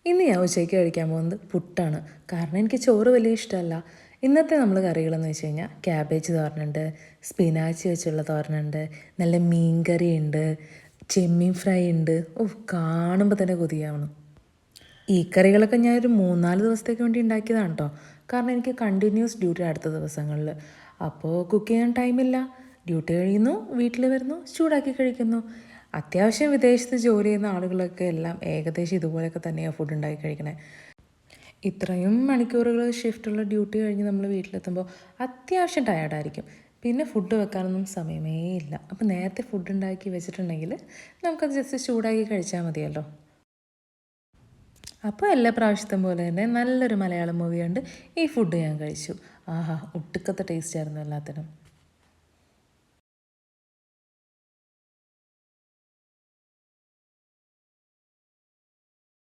ഇന്ന് ഞാൻ ഉച്ചയ്ക്ക് കഴിക്കാൻ പോകുന്നത് പുട്ടാണ്. കാരണം എനിക്ക് ചോറ് വലിയ ഇഷ്ടമല്ല. ഇന്നത്തെ നമ്മൾ കറികളെന്ന് വെച്ച് കഴിഞ്ഞാൽ ക്യാബേജ് തോരനുണ്ട്, സ്പിനാച്ച് വെച്ചുള്ള തോരനുണ്ട്, നല്ല മീൻ കറിയുണ്ട്, ചെമ്മീൻ ഫ്രൈ ഉണ്ട്. കാണുമ്പോൾ തന്നെ കൊതിയാവണം. ഈ കറികളൊക്കെ ഞാനൊരു 3-4 ദിവസത്തേക്ക് വേണ്ടി ഉണ്ടാക്കിയതാണ് കേട്ടോ. കാരണം എനിക്ക് കണ്ടിന്യൂസ് ഡ്യൂട്ടി അടുത്ത ദിവസങ്ങളിൽ. അപ്പോൾ കുക്ക് ചെയ്യാൻ ടൈമില്ല. ഡ്യൂട്ടി കഴിയുന്നു, വീട്ടിൽ വരുന്നു, ചൂടാക്കി കഴിക്കുന്നു. അത്യാവശ്യം വിദേശത്ത് ജോലി ചെയ്യുന്ന ആളുകളൊക്കെ എല്ലാം ഏകദേശം ഇതുപോലെയൊക്കെ തന്നെയാണ് ഫുഡ് ഉണ്ടാക്കി കഴിക്കണേ. ഇത്രയും മണിക്കൂറുകൾ ഷിഫ്റ്റുള്ള ഡ്യൂട്ടി കഴിഞ്ഞ് നമ്മൾ വീട്ടിലെത്തുമ്പോൾ അത്യാവശ്യം ടയേർഡായിരിക്കും. പിന്നെ ഫുഡ് വെക്കാനൊന്നും സമയമേ ഇല്ല. അപ്പോൾ നേരത്തെ ഫുഡ് ഉണ്ടാക്കി വെച്ചിട്ടുണ്ടെങ്കിൽ നമുക്കത് ജസ്റ്റ് ചൂടാക്കി കഴിച്ചാൽ മതിയല്ലോ. അപ്പോൾ എല്ലാ പ്രാവശ്യത്തും പോലെ തന്നെ നല്ലൊരു മലയാളം മൂവി കണ്ട് ഈ ഫുഡ് ഞാൻ കഴിച്ചു. ആഹാ, ഒട്ടുക്കത്തെ ടേസ്റ്റ് ആയിരുന്നു എല്ലാത്തിനും.